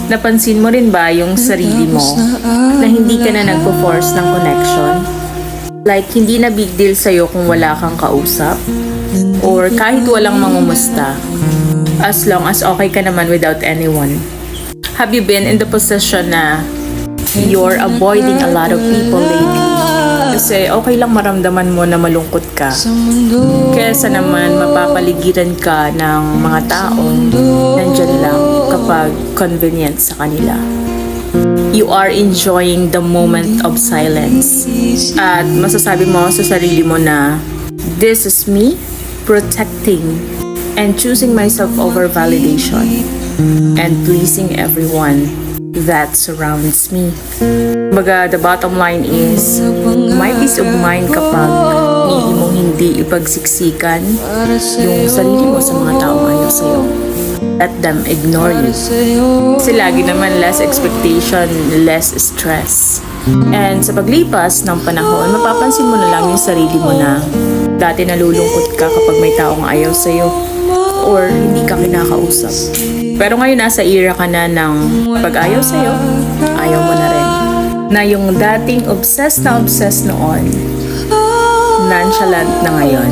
Napansin mo rin ba yung sarili mo na hindi ka na nagpo-force ng connection? Like, hindi na big deal sa'yo kung wala kang kausap? Or kahit walang mangumusta? As long as okay ka naman without anyone. Have you been in the position na you're avoiding a lot of people lately? Kasi okay lang maramdaman mo na malungkot ka. Kesa naman mapapaligiran ka ng mga taong nandyan lang kapag convenient sa kanila. You are enjoying the moment of silence. At masasabi mo sa sarili mo na, this is me protecting and choosing myself over validation and pleasing everyone that surrounds me. Baga, the bottom line is, may peace of mind kapag hindi mo hindi ipagsiksikan yung sarili mo sa mga taong ayaw sa'yo. Let them ignore you. Kasi lagi naman less expectation, less stress. And sa paglipas ng panahon, mapapansin mo na lang yung sarili mo na dati nalulungkot ka kapag may taong ayaw sa'yo or hindi ka kinakausap. Pero ngayon nasa era ka na ng pag ayaw sa'yo, ayaw mo na rin. Na yung dating obsessed na obsessed noon, nonchalant na ngayon.